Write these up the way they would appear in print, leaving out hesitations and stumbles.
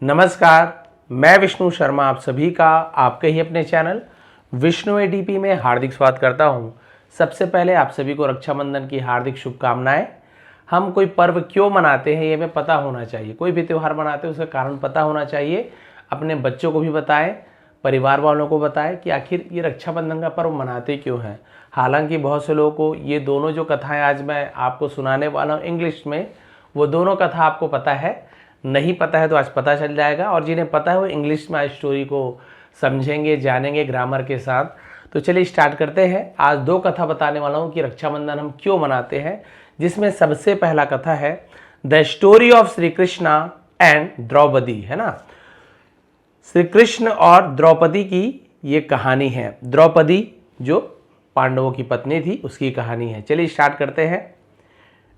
नमस्कार, मैं विष्णु शर्मा आप सभी का आपके ही अपने चैनल विष्णु एडीपी में हार्दिक स्वागत करता हूं। सबसे पहले आप सभी को रक्षाबंधन की हार्दिक शुभकामनाएं। हम कोई पर्व क्यों मनाते हैं ये हमें पता होना चाहिए। कोई भी त्यौहार मनाते हैं उसका कारण पता होना चाहिए। अपने बच्चों को भी बताएं, परिवार वालों को बताएं कि आखिर ये रक्षाबंधन का पर्व मनाते क्यों हैं। हालांकि बहुत से लोगों को ये दोनों जो कथाएं आज मैं आपको सुनाने वाला हूँ इंग्लिश में, वो दोनों कथा आपको पता है। नहीं पता है तो आज पता चल जाएगा, और जिन्हें पता है वो इंग्लिश में आज स्टोरी को समझेंगे, जानेंगे ग्रामर के साथ। तो चलिए स्टार्ट करते हैं। आज दो कथा बताने वाला हूँ कि रक्षाबंधन हम क्यों मनाते हैं, जिसमें सबसे पहला कथा है the story of Shri Krishna and Draupadi, है ना। श्री कृष्ण और द्रौपदी की ये कहानी है। द्रौपदी जो पांडवों की पत्नी थी उसकी कहानी है। चलिए स्टार्ट करते हैं।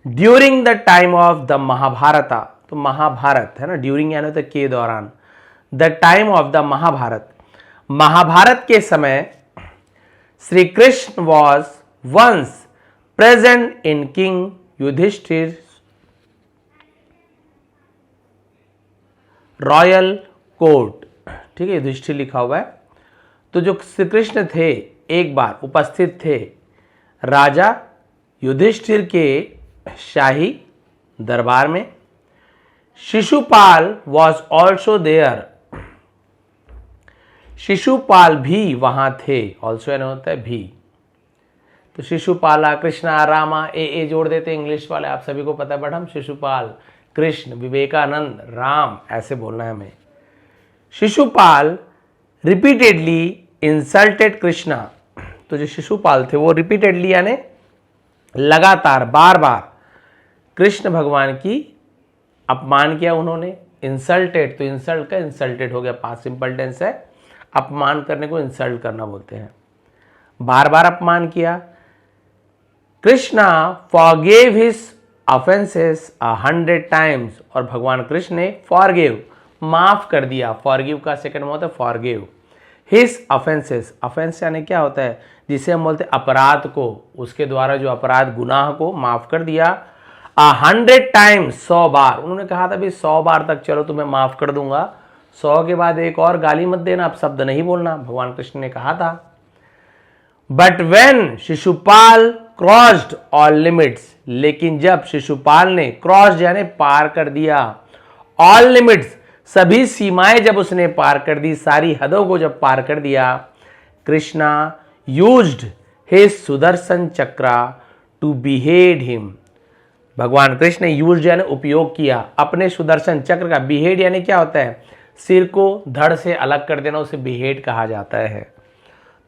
During the time of the Mahabharata, तो महाभारत है ना, ड्यूरिंग यानी तो के दौरान, the time of the Mahabharat, Mahabharat के समय, Shri Krishna was once present in king Yudhishthir royal court. ठीक है, युधिष्ठिर लिखा हुआ है। तो जो श्री कृष्ण थे एक बार उपस्थित थे राजा युधिष्ठिर के शाही दरबार में। Shishupal was also there, Shishupal भी वहां थे। ऑल्सो यानी होता है भी। तो शिशुपाला, कृष्णा, रामा, ए जोड़ देते इंग्लिश वाले, आप सभी को पता है। बट हम शिशुपाल, कृष्ण, विवेकानंद, राम ऐसे बोलना है हमें। शिशुपाल रिपीटेडली इंसल्टेड कृष्णा, तो जो शिशुपाल थे वो रिपीटेडली यानी लगातार बार बार कृष्ण भगवान की अपमान किया उन्होंने। इंसल्टेड, तो इंसल्ट का इंसल्टेड हो गया, पास्ट सिंपल टेंस है। अपमान करने को इंसल्ट करना बोलते हैं। बार बार अपमान किया। Krishna forgave his offences 100 times, और भगवान कृष्ण ने फॉरगेव माफ कर दिया। फॉरगिव का सेकंड होता है फॉरगिव। हिज ऑफेंसेस, ऑफेंस यानी क्या होता है, जिसे हम बोलते हैं अपराध को, उसके द्वारा जो अपराध गुनाह को माफ कर दिया। 100 टाइम्स, 100 बार। उन्होंने कहा था भी 100 बार तक चलो तुम्हें माफ कर दूंगा, 100 के बाद एक और गाली मत देना, अब शब्द नहीं बोलना, भगवान कृष्ण ने कहा था। But when Shishupal crossed all limits, लेकिन जब शिशुपाल ने क्रॉस्ड यानी पार कर दिया, ऑल लिमिट्स सभी सीमाएं जब उसने पार कर दी, सारी हदों को जब पार कर दिया, Krishna used his Sudarshan chakra to behead him, भगवान कृष्ण ने यूज यानी उपयोग किया अपने सुदर्शन चक्र का। बिहेड यानी क्या होता है, सिर को धड़ से अलग कर देना, उसे बिहेड कहा जाता है।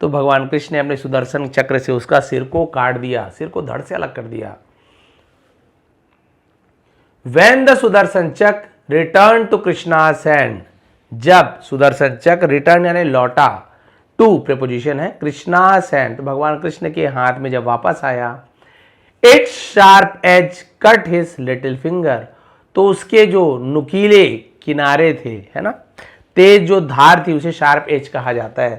तो भगवान कृष्ण ने अपने सुदर्शन चक्र से उसका सिर को काट दिया, सिर को धड़ से अलग कर दिया। When the सुदर्शन चक्र रिटर्न टू कृष्णा's हैंड, जब सुदर्शन चक्र रिटर्न यानी लौटा, टू प्रीपोजिशन है, कृष्णा's हैंड, तो भगवान कृष्ण के हाथ में जब वापस आया, its sharp edge cut his little finger, तो उसके जो नुकीले किनारे थे, है ना, तेज जो धार थी उसे शार्प एज कहा जाता है।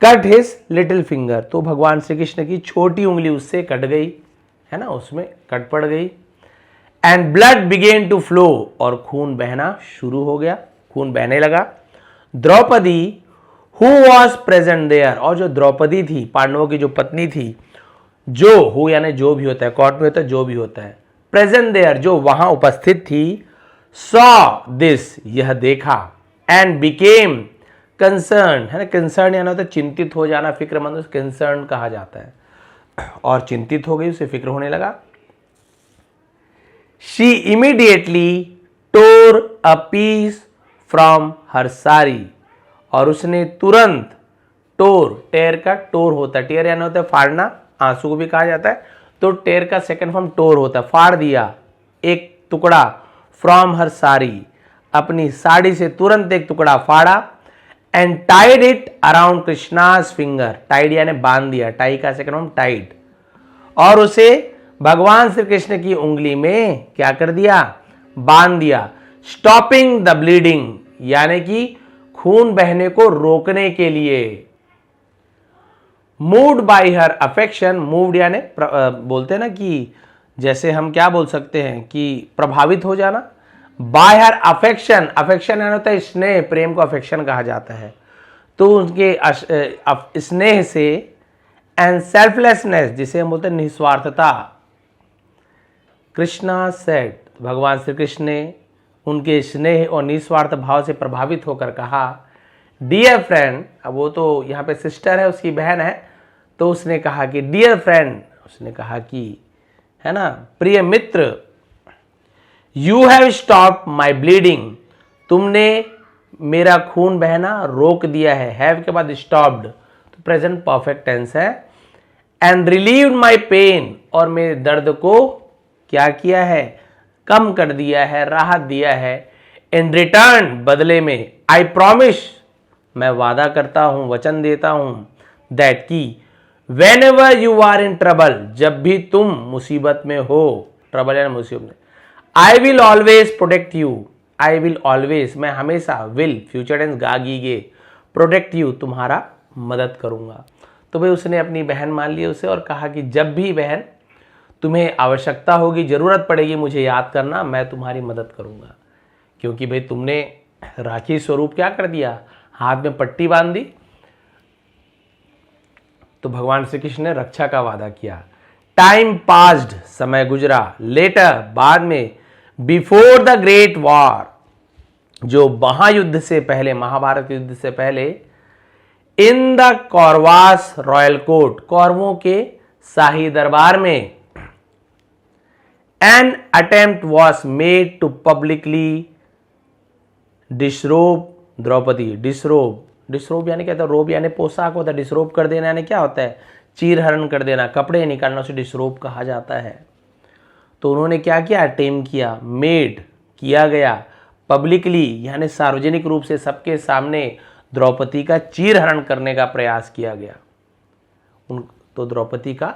कट हिज लिटिल फिंगर, तो भगवान श्री कृष्ण की छोटी उंगली उससे कट गई, है ना, उसमें कट पड़ गई। And blood began to flow, और खून बहना शुरू हो गया, खून बहने लगा। Draupadi who was present there, और जो द्रौपदी थी पांडवों की जो पत्नी थी, जो हु यानी जो भी होता है, कॉट में होता है जो भी होता है, प्रेजेंट देयर जो वहां उपस्थित थी, सॉ दिस यह देखा, एंड बिकेम कंसर्न, है ना, कंसर्न यानी होता है चिंतित हो जाना, फिक्रमंद, उसे कंसर्न कहा जाता है, और चिंतित हो गई, उसे फिक्र होने लगा। She immediately tore a piece from her sari, और उसने तुरंत, टोर, टेर का टोर होता है, टेर यानी होता है फाड़ना, आंसू को भी कहा जाता है, तो टेर का सेकंड फॉर्म टोर होता है, फाड़ दिया एक टुकड़ा, फ्रॉम हर साड़ी, अपनी साड़ी से तुरंत एक टुकड़ा फाड़ा। And tied it around Krishna's finger, tied यानी बांध दिया, टाई का सेकंड फॉर्म टाइड, और उसे भगवान श्री कृष्ण की उंगली में क्या कर दिया, बांध दिया। स्टॉपिंग द ब्लीडिंग, यानी कि खून बहने को रोकने के लिए। Moved by her affection, moved यानी बोलते हैं ना कि जैसे हम क्या बोल सकते हैं कि प्रभावित हो जाना, बाय हर अफेक्शन, अफेक्शन यानी होता है स्नेह, प्रेम को अफेक्शन कहा जाता है, तो उनके स्नेह से, एंड सेल्फलेसनेस जिसे हम बोलते हैं निस्वार्थता, कृष्णा सेड, भगवान श्री कृष्ण ने उनके स्नेह और निस्वार्थ भाव से प्रभावित होकर कहा, डियर फ्रेंड, अब वो तो यहाँ पे सिस्टर है, उसकी बहन है, तो उसने कहा कि डियर फ्रेंड, उसने कहा कि, है ना, प्रिय मित्र, you have stop my bleeding, तुमने मेरा खून बहना रोक दिया है, हैव के बाद स्टॉप्ड तो प्रेजेंट परफेक्ट टेंस है, एंड रिलीव्ड माई पेन, और मेरे दर्द को क्या किया है, कम कर दिया है, राहत दिया है, इन रिटर्न, बदले में, आई प्रॉमिस, मैं वादा करता हूं, वचन देता हूं, दैट की whenever you are in trouble, जब भी तुम मुसीबत में हो, ट्रबल या मुसीबत में, I will always protect you, I will always, मैं हमेशा, विल फ्यूचर टेंस गा गीगे, प्रोटेक्ट यू, तुम्हारा मदद करूंगा। तो भाई उसने अपनी बहन मान ली उसे और कहा कि जब भी बहन तुम्हें आवश्यकता होगी, जरूरत पड़ेगी, मुझे याद करना, मैं तुम्हारी मदद करूंगा, क्योंकि भाई तुमने राखी स्वरूप क्या कर दिया, हाथ में पट्टी बांध दी, तो भगवान श्री कृष्ण ने रक्षा का वादा किया। टाइम पास्ड, समय गुजरा, लेटर, बाद में, बिफोर द ग्रेट वॉर, जो महायुद्ध से पहले, महाभारत युद्ध से पहले, in the Kauravas royal court, कौरवों के शाही दरबार में, an attempt was made to publicly disrobe Draupadi, disrobe, disrobe यानी क्या होता है, रोब यानी पोशाक होता है, डिसरोब कर देना यानी क्या होता है, चीर हरण कर देना, कपड़े निकालना, उसे डिसरोब कहा जाता है। तो उन्होंने क्या किया, अटेम्प्ट किया, मेड किया गया, पब्लिकली यानी सार्वजनिक रूप से सबके सामने द्रौपदी का चीर हरण करने का प्रयास किया गया, तो द्रौपदी का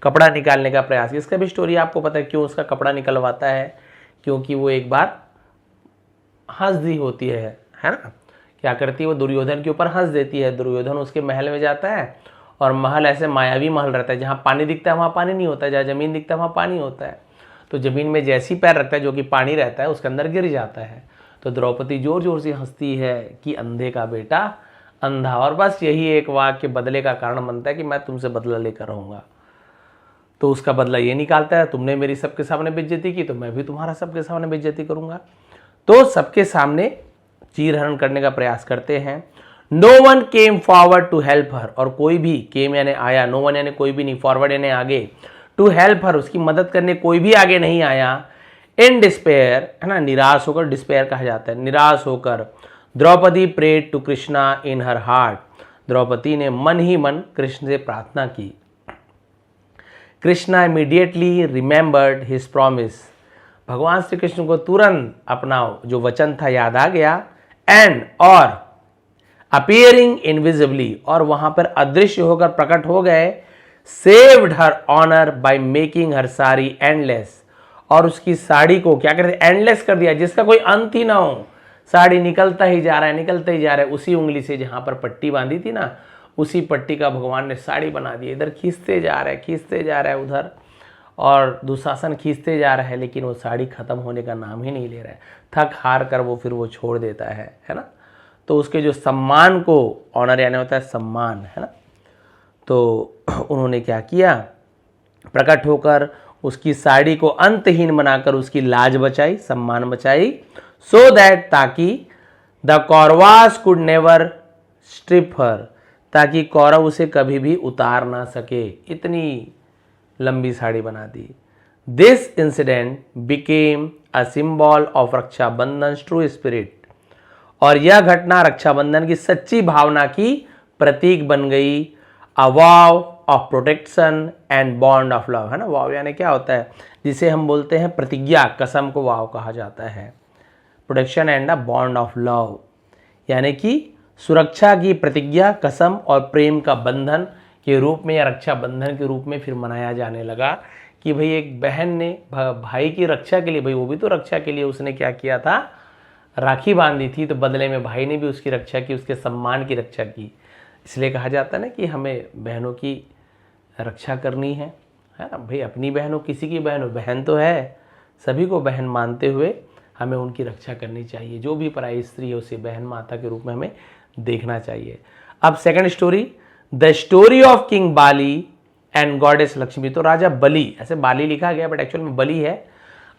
कपड़ा निकालने का प्रयास। इसका भी स्टोरी आपको पता है, क्यों उसका कपड़ा निकलवाता है, क्योंकि वो एक बार हंस दी होती है ना, क्या करती है वो, दुर्योधन के ऊपर हंस देती है। दुर्योधन उसके महल में जाता है, और महल ऐसे मायावी महल रहता है, जहाँ पानी दिखता है वहाँ पानी नहीं होता है, जहाँ जमीन दिखता है वहाँ पानी होता है, तो जमीन में जैसी पैर रखता है जो कि पानी रहता है उसके अंदर गिर जाता है। तो द्रौपदी जोर जोर से हंसती है कि अंधे का बेटा अंधा, और बस यही एक वाक्य बदले का कारण बनता है कि मैं तुमसे बदला लेकर रहूँगा। तो उसका बदला ये निकालता है, तुमने मेरी सबके सामने बेइज्जती की तो मैं भी तुम्हारा सबके सामने बेइज्जती करूँगा। तो सबके सामने चीर हरण करने का प्रयास करते हैं। No one came forward to help her, और कोई भी, केम यानी आया, नो वन यानी कोई भी नहीं, फॉरवर्ड यानी आगे, टू हेल्प हर उसकी मदद करने कोई भी आगे नहीं आया। इन डिस्पेयर, है ना, निराश होकर, डिस्पेयर कहा जाता है, निराश होकर, Draupadi prayed to Krishna in her heart, Draupadi ने मन ही मन कृष्ण से प्रार्थना की। Krishna immediately remembered his promise, भगवान श्री कृष्ण को तुरंत अपना जो वचन था याद आ गया। एंड, और, अपीयरिंग इनविजिबली, और वहां पर अदृश्य होकर प्रकट हो गए। Saved her honour by making her sari endless, और उसकी साड़ी को क्या करते, एंडलेस कर दिया, जिसका कोई अंत ही ना हो, साड़ी निकलता ही जा रहा है, निकलता ही जा रहा है, उसी उंगली से जहां पर पट्टी बांधी थी ना, उसी पट्टी का भगवान ने साड़ी बना दी। इधर खींचते जा रहा है, खींचते जा रहा है उधर, और दुशासन खींचते जा रहा है, लेकिन वो साड़ी खत्म होने का नाम ही नहीं ले रहा है। थक हार कर वो फिर वो छोड़ देता है ना। तो उसके जो सम्मान को, ऑनर यानी होता है सम्मान, है ना, तो उन्होंने क्या किया, प्रकट होकर उसकी साड़ी को अंतहीन बनाकर उसकी लाज बचाई, सम्मान बचाई। सो दैट, ताकि, the Kauravas could never strip her, ताकि कौरव उसे कभी भी उतार ना सके, इतनी लंबी साड़ी बना दी। This incident became a symbol of Rakshabandhan true spirit, और यह घटना रक्षाबंधन की सच्ची भावना की प्रतीक बन गई। A vow of protection and bond of love, है ना, वाव यानी क्या होता है, जिसे हम बोलते हैं प्रतिज्ञा, कसम को वाव कहा जाता है। Protection and a bond of love यानी कि सुरक्षा की प्रतिज्ञा, कसम और प्रेम का बंधन के रूप में, या रक्षाबंधन के रूप में फिर मनाया जाने लगा। कि भाई एक बहन ने भाई की रक्षा के लिए, भाई वो भी तो रक्षा के लिए उसने क्या किया था, राखी बांधी थी, तो बदले में भाई ने भी उसकी रक्षा की, उसके सम्मान की रक्षा की। इसलिए कहा जाता है ना कि हमें बहनों की रक्षा करनी है ना। भाई अपनी बहन हो, किसी की बहन हो, बहन तो है, सभी को बहन मानते हुए हमें उनकी रक्षा करनी चाहिए। जो भी पराई स्त्री है उसे बहन माता के रूप में हमें देखना चाहिए। अब second story, the story of king Bali and goddess Lakshmi. तो राजा बलि, ऐसे बाली लिखा गया बट एक्चुअल में बलि है।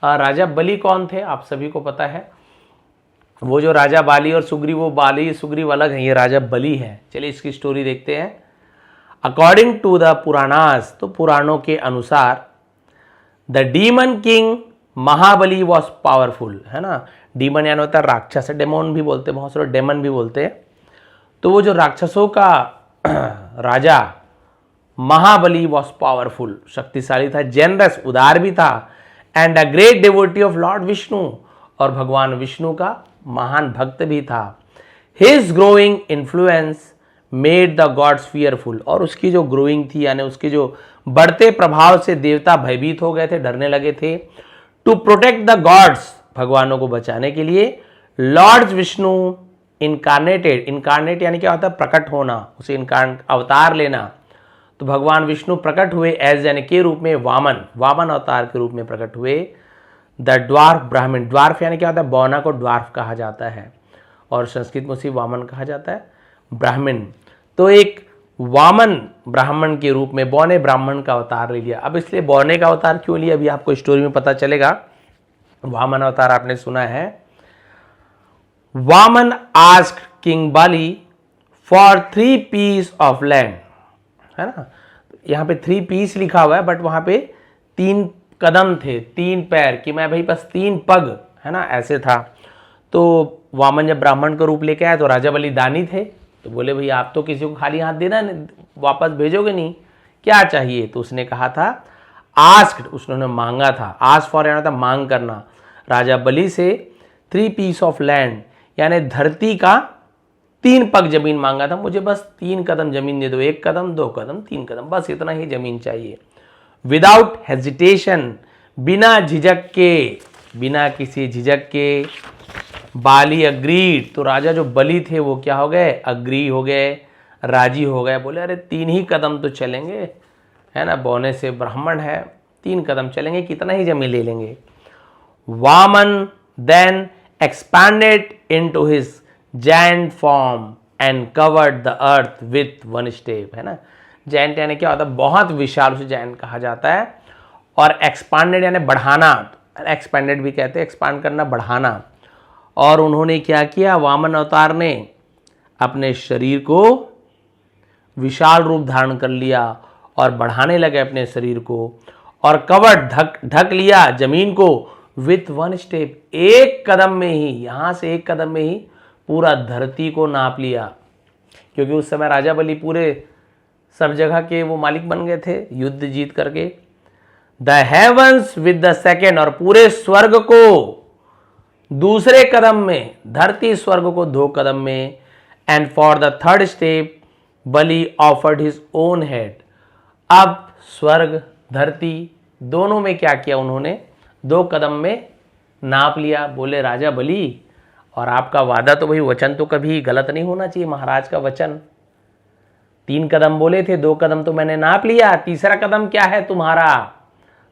राजा बलि कौन थे आप सभी को पता है। वो जो राजा बाली और सुग्रीव, वो बाली सुग्रीव अलग है, ये राजा बलि है। चलिए इसकी स्टोरी देखते हैं। अकॉर्डिंग टू द पुराणास, तो पुराणों के अनुसार the demon king Mahabali was powerful, है ना। डीमन यानी होता है राक्षस, डेमोन भी बोलते हैं, बहुत सारे डेमन भी बोलते हैं। तो वो जो राक्षसों का राजा महाबली वॉज पावरफुल, शक्तिशाली था, जेनरस, उदार भी था, and a great devotee of Lord Vishnu, और भगवान विष्णु का महान भक्त भी था। His growing influence made the gods fearful, और उसकी जो ग्रोइंग थी यानी उसके जो बढ़ते प्रभाव से देवता भयभीत हो गए थे, डरने लगे थे। टू प्रोटेक्ट द गॉड्स, भगवानों को बचाने के लिए, लॉर्ड विष्णु इनकारनेटेड, इनकारनेट यानी क्या होता है, प्रकट होना, उसे अवतार लेना। तो भगवान विष्णु प्रकट हुए एज यानी के रूप में, वामन, वामन अवतार के रूप में प्रकट हुए। द ड्वार्फ ब्राह्मण, ड्वार्फ यानी क्या होता है, बौना को ड्वार्फ कहा जाता है और संस्कृत में उसी वामन कहा जाता है, ब्राह्मण। तो एक वामन ब्राह्मण के रूप में बौने ब्राह्मण का अवतार ले लिया। अब इसलिए बौने का अवतार क्यों लिया, अभी आपको स्टोरी में पता चलेगा। वामन अवतार आपने सुना है। Vaman asked king Bali for 3 piece of land, है ना। यहाँ पे 3 पीस लिखा हुआ है बट वहां पे 3 कदम थे, 3 पैर, कि मैं भाई बस 3 पग, है ना, ऐसे था। तो वामन जब ब्राह्मण का रूप लेके आया तो राजा बलि दानी थे, तो बोले भाई आप तो किसी को खाली हाथ देना वापस भेजोगे नहीं, क्या चाहिए। तो उसने कहा था आस्क्ड, उसने मांगा था, आस्क फॉर यानी था मांग करना, राजा बलि से 3 पीस ऑफ लैंड यानी धरती का 3 पग जमीन मांगा था। मुझे बस 3 कदम जमीन दे दो, 1 कदम, 2 कदम, 3 कदम, बस इतना ही जमीन चाहिए। विदाउट हेजिटेशन, बिना झिझक के, बिना किसी झिझक के, बाली अग्रीड, तो राजा जो बलि थे वो क्या हो गए, अग्री हो गए, राजी हो गए। बोले अरे 3 ही कदम तो चलेंगे, है ना, बौने से ब्राह्मण है, 3 कदम चलेंगे, कितना ही जमीन ले लेंगे। Vaman then expanded into his giant form and covered the earth with 1 step, है ना। giant यानी क्या होता है, बहुत विशाल, उसे giant कहा जाता है। और expanded यानी बढ़ाना, expanded भी कहते हैं, expand करना, बढ़ाना। और उन्होंने क्या किया, वामन अवतार ने अपने शरीर को विशाल रूप धारण कर लिया और बढ़ाने लगे अपने शरीर को, और कवर्ड, ढक लिया जमीन को, विथ 1 स्टेप, 1 कदम में ही, यहां से 1 कदम में ही पूरा धरती को नाप लिया। क्योंकि उस समय राजा बलि पूरे सब जगह के वो मालिक बन गए थे युद्ध जीत करके। The heavens with the second, और पूरे स्वर्ग को दूसरे कदम में, धरती स्वर्ग को 2 कदम में। And for the 3rd step Bali offered his own head, अब स्वर्ग धरती दोनों में क्या किया उन्होंने, 2 कदम में नाप लिया। बोले राजा बलि, और आपका वादा तो भाई, वचन तो कभी गलत नहीं होना चाहिए, महाराज का वचन, 3 कदम बोले थे, 2 कदम तो मैंने नाप लिया, तीसरा कदम क्या है तुम्हारा।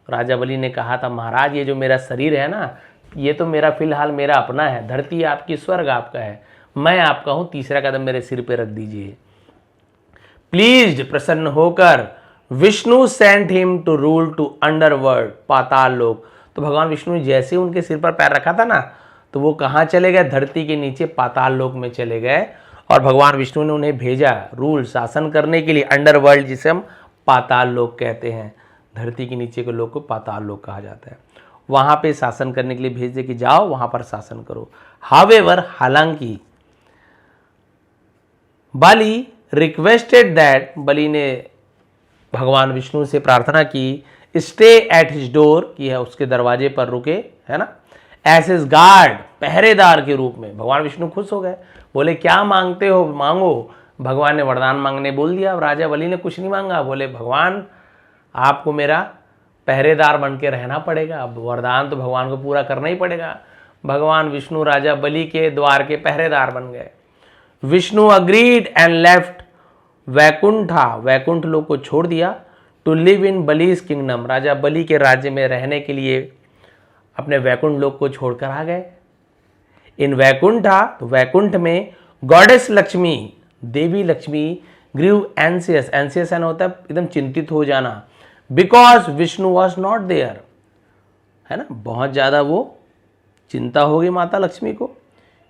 राजा बलि ने कहा था महाराज ये जो मेरा शरीर है ना, ये तो मेरा फिलहाल मेरा अपना है, धरती आपकी, स्वर्ग आपका है, मैं आपका हूं, तीसरा कदम मेरे सिर पे रख दीजिए। प्लीज, प्रसन्न होकर, Vishnu sent him to rule to underworld, पाताल लोक। तो भगवान विष्णु ने जैसे उनके सिर पर पैर रखा था ना, तो वो कहाँ चले गए, धरती के नीचे पाताल लोक में चले गए। और भगवान विष्णु ने उन्हें भेजा रूल, शासन करने के लिए, अंडरवर्ल्ड जिसे हम पाताल लोक कहते हैं, धरती के नीचे के लोक को पाताल लोक कहा जाता है, वहां पे शासन करने के लिए भेज दे कि जाओ वहां पर शासन करो। हावेवर, हालांकि, बलि रिक्वेस्टेड दैट, बलि ने भगवान विष्णु से प्रार्थना की, स्टे एट हिज डोर, की है उसके दरवाजे पर रुके, है ना, एज हिज गार्ड, पहरेदार के रूप में। भगवान विष्णु खुश हो गए, बोले क्या मांगते हो मांगो। भगवान ने वरदान मांगने बोल दिया। राजा बलि ने कुछ नहीं मांगा, बोले भगवान आपको मेरा पहरेदार बन के रहना पड़ेगा, अब वरदान तो भगवान को पूरा करना ही पड़ेगा। भगवान विष्णु राजा बलि के द्वार के पहरेदार बन गए। Vishnu agreed and left Vaikuntha, Vaikunth लोक को छोड़ दिया, to live in Bali's kingdom, राजा बलि के राज्य में रहने के लिए अपने वैकुंठ लोक को छोड़कर आ गए। इन वैकुंठा, तो वैकुंठ में गॉडेस लक्ष्मी, देवी लक्ष्मी ग्रीव एंसियस, एंसियस एन होता है एकदम चिंतित हो जाना, because Vishnu was not there, है ना, बहुत ज्यादा वो चिंता हो गई माता लक्ष्मी को,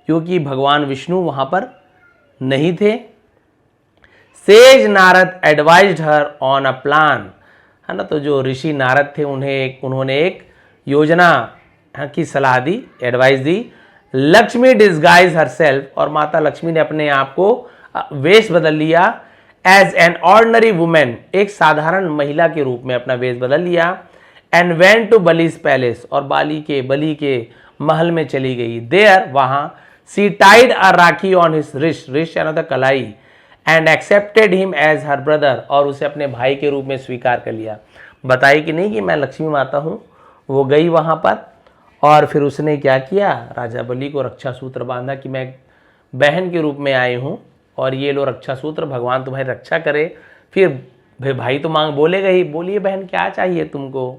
क्योंकि भगवान विष्णु वहां पर नहीं थे। Says Narad advised her on a plan, है ना, तो जो ऋषि नारद थे उन्होंने एक योजना की सलाह दी, एडवाइस दी। लक्ष्मी डिस्गाइज हरसेल्फ, और माता लक्ष्मी ने अपने आप को वेश बदल लिया, एज एन ऑर्डिनरी वुमेन, एक साधारण महिला के रूप में अपना वेश बदल लिया, and went to Bali's palace, और बली के महल में चली गई। देयर, वहां, she tied a rakhi on his wrist, wrist यानी था कलाई, and accepted him as her brother, और उसे अपने भाई के रूप में स्वीकार कर लिया। बताई कि नहीं कि मैं लक्ष्मी माता हूं। वो गई वहां पर और फिर उसने क्या किया, राजा बलि को रक्षा सूत्र बांधा कि मैं बहन के रूप में आई हूं और ये लो रक्षा सूत्र, भगवान तुम्हारी रक्षा करे। फिर भाई तो मांग बोलेगा ही, बोलिए बहन क्या चाहिए तुमको।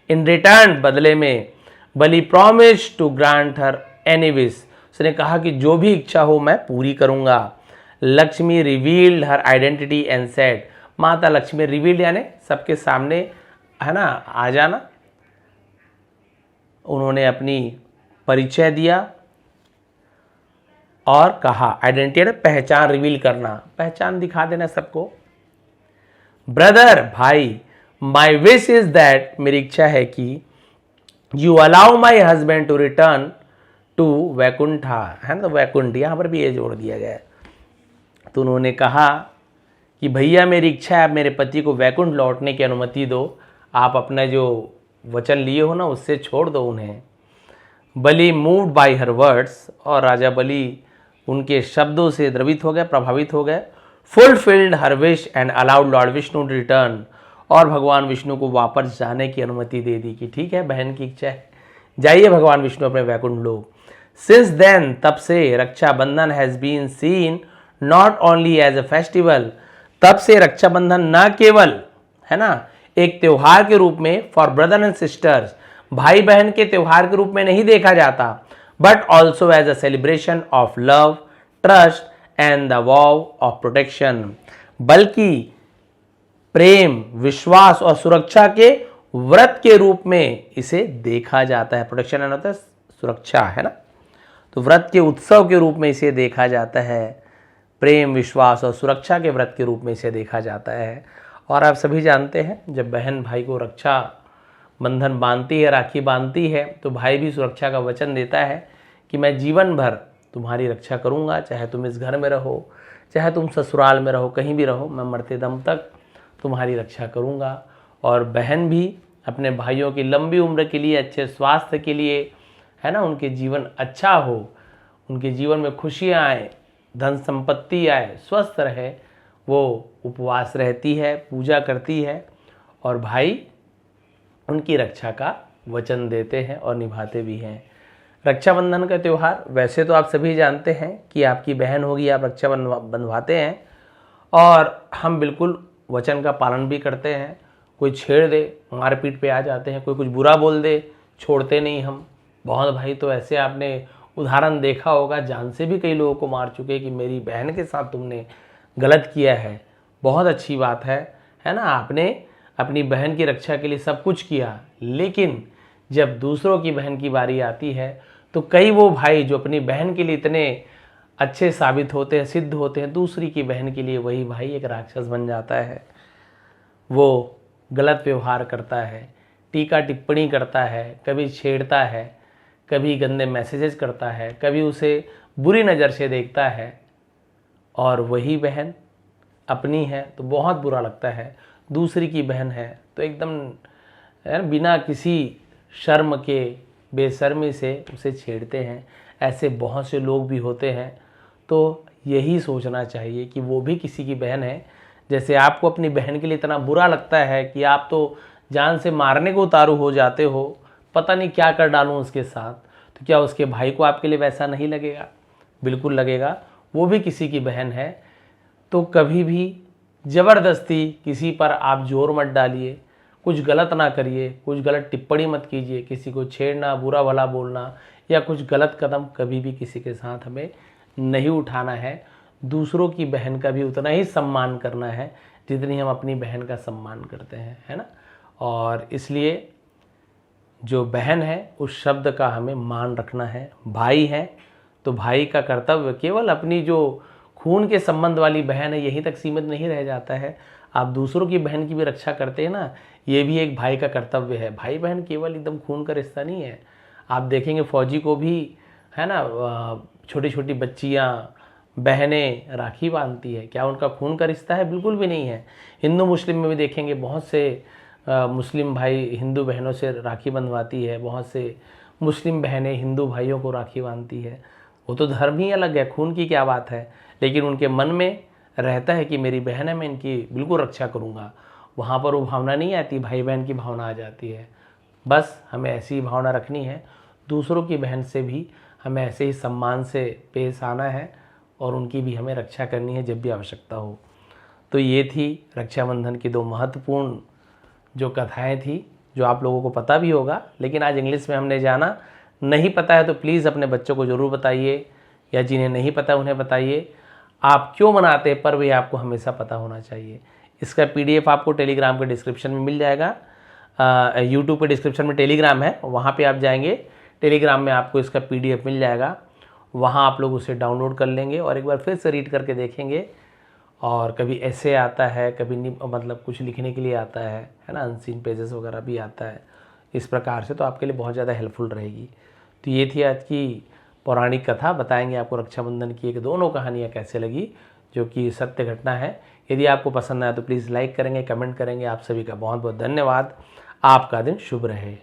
इन रिटर्न, बदले में, Bali promise to grant her any wish, उसने कहा कि जो भी इच्छा हो मैं पूरी करूंगा। Lakshmi revealed her identity and said, माता लक्ष्मी रिवील्ड यानी सबके सामने, है ना, आ जाना, उन्होंने अपनी परिचय दिया और कहा, आइडेंटिटी पहचान, रिवील करना, पहचान दिखा देना सबको। ब्रदर, भाई, माई विश इज दैट, मेरी इच्छा है कि you allow my husband to return to Vaikuntha, है ना, तो वैकुंठ यहां पर भी ये जोड़ दिया गया है। तो उन्होंने कहा कि भैया मेरी इच्छा है, आप मेरे पति को वैकुंठ लौटने की अनुमति दो, आप अपना जो वचन लिए हो ना उससे छोड़ दो उन्हें। बलि मूव्ड बाय हर वर्ड्स, और राजा बलि उनके शब्दों से द्रवित हो गए, प्रभावित हो गए। Fulfilled her wish and allowed Lord Vishnu to return, और भगवान विष्णु को वापस जाने की अनुमति दे दी कि ठीक है बहन की इच्छा है, जाइए भगवान विष्णु अपने वैकुंठ लोक। सिंस देन, तब से, Rakshabandhan has been seen not only as a festival, तब से रक्षाबंधन न केवल, है ना, एक त्योहार के रूप में फॉर ब्रदर एंड सिस्टर्स, भाई बहन के त्योहार के रूप में नहीं देखा जाता, but also as a celebration of love, trust and the vow of protection, बल्कि प्रेम, विश्वास और सुरक्षा के व्रत के रूप में इसे देखा जाता है। प्रोटेक्शन होता है सुरक्षा, है ना, तो व्रत के उत्सव के रूप में इसे देखा जाता है, प्रेम, विश्वास और सुरक्षा के व्रत के रूप में इसे देखा जाता है। और आप सभी जानते हैं जब बहन भाई को रक्षा बंधन बांधती है, राखी बांधती है, तो भाई भी सुरक्षा का वचन देता है कि मैं जीवन भर तुम्हारी रक्षा करूंगा, चाहे तुम इस घर में रहो, चाहे तुम ससुराल में रहो, कहीं भी रहो, मैं मरते दम तक तुम्हारी रक्षा करूंगा। और बहन भी अपने भाइयों की लंबी उम्र के लिए, अच्छे स्वास्थ्य के लिए, है ना, उनके जीवन अच्छा हो, उनके जीवन में खुशियाँ आए, धन संपत्ति आए, स्वस्थ रहे, वो उपवास रहती है, पूजा करती है, और भाई उनकी रक्षा का वचन देते हैं और निभाते भी हैं। रक्षाबंधन का त्यौहार वैसे तो आप सभी जानते हैं कि आपकी बहन होगी, आप रक्षा बंधवाते हैं, और हम बिल्कुल वचन का पालन भी करते हैं। कोई छेड़ दे, मारपीट पे आ जाते हैं, कोई कुछ बुरा बोल दे, छोड़ते नहीं हम। बहुत भाई तो ऐसे आपने उदाहरण देखा होगा, जान से भी कई लोगों को मार चुके कि मेरी बहन के साथ तुमने गलत किया है। बहुत अच्छी बात है ना, आपने अपनी बहन की रक्षा के लिए सब कुछ किया, लेकिन जब दूसरों की बहन की बारी आती है तो कई वो भाई जो अपनी बहन के लिए इतने अच्छे साबित होते हैं, सिद्ध होते हैं, दूसरी की बहन के लिए वही भाई एक राक्षस बन जाता है। वो गलत व्यवहार करता है, टीका टिप्पणी करता है, कभी छेड़ता है, कभी गंदे मैसेजेस करता है, कभी उसे बुरी नज़र से देखता है, और वही बहन अपनी है तो बहुत बुरा लगता है, दूसरी की बहन है तो एकदम बिना किसी शर्म के, बेशर्मी से उसे छेड़ते हैं। ऐसे बहुत से लोग भी होते हैं। तो यही सोचना चाहिए कि वो भी किसी की बहन है। जैसे आपको अपनी बहन के लिए इतना बुरा लगता है कि आप तो जान से मारने को उतारू हो जाते हो, पता नहीं क्या कर डालूं उसके साथ, तो क्या उसके भाई को आपके लिए वैसा नहीं लगेगा? बिल्कुल लगेगा, वो भी किसी की बहन है। तो कभी भी ज़बरदस्ती किसी पर आप जोर मत डालिए। कुछ गलत ना करिए, कुछ गलत टिप्पणी मत कीजिए, किसी को छेड़ना, बुरा भला बोलना या कुछ गलत कदम कभी भी किसी के साथ हमें नहीं उठाना है। दूसरों की बहन का भी उतना ही सम्मान करना है जितनी हम अपनी बहन का सम्मान करते हैं, है ना। और इसलिए जो बहन है उस शब्द का हमें मान रखना है। भाई है तो भाई का कर्तव्य केवल अपनी जो खून के संबंध वाली बहन है यहीं तक सीमित नहीं रह जाता है। आप दूसरों की बहन की भी रक्षा करते हैं ना, ये भी एक भाई का कर्तव्य है। भाई बहन केवल एकदम खून का रिश्ता नहीं है। आप देखेंगे फौजी को भी, है ना, छोटी छोटी बच्चियाँ, बहनें राखी बांधती है, क्या उनका खून का रिश्ता है? बिल्कुल भी नहीं है। हिंदू मुस्लिम में भी देखेंगे बहुत से मुस्लिम भाई हिंदू बहनों से राखी बंधवाती है, बहुत से मुस्लिम बहनें हिंदू भाइयों को राखी बांधती है। वो तो धर्म ही अलग है, खून की क्या बात है, लेकिन उनके मन में रहता है कि मेरी बहन है, मैं इनकी बिल्कुल रक्षा करूँगा। वहाँ पर वो भावना नहीं आती, भाई बहन की भावना आ जाती है। बस हमें ऐसी ही भावना रखनी है, दूसरों की बहन से भी हमें ऐसे ही सम्मान से पेश आना है और उनकी भी हमें रक्षा करनी है जब भी आवश्यकता हो। तो ये थी रक्षाबंधन की 2 महत्वपूर्ण जो कथाएं थी, जो आप लोगों को पता भी होगा, लेकिन आज इंग्लिश में हमने जाना। नहीं पता है तो प्लीज़ अपने बच्चों को ज़रूर बताइए, या जिन्हें नहीं पता उन्हें बताइए। आप क्यों मनाते हैं पर्व ये आपको हमेशा पता होना चाहिए। इसका PDF आपको टेलीग्राम के डिस्क्रिप्शन में मिल जाएगा। यूट्यूब के डिस्क्रिप्शन में टेलीग्राम है, वहाँ पे आप जाएंगे, टेलीग्राम में आपको इसका PDF मिल जाएगा। वहाँ आप लोग उसे डाउनलोड कर लेंगे और एक बार फिर से रीड करके देखेंगे। और कभी ऐसे आता है, कभी मतलब कुछ लिखने के लिए आता है ना, अनसीन पेजेस वगैरह भी आता है इस प्रकार से, तो आपके लिए बहुत ज़्यादा हेल्पफुल रहेगी। तो ये थी आज की पौराणिक कथा। बताएंगे आपको रक्षाबंधन की एक दोनों कहानियाँ कैसे लगी, जो कि सत्य घटना है। यदि आपको पसंद आया तो प्लीज़ लाइक करेंगे, कमेंट करेंगे। आप सभी का बहुत बहुत धन्यवाद। आपका दिन शुभ रहे।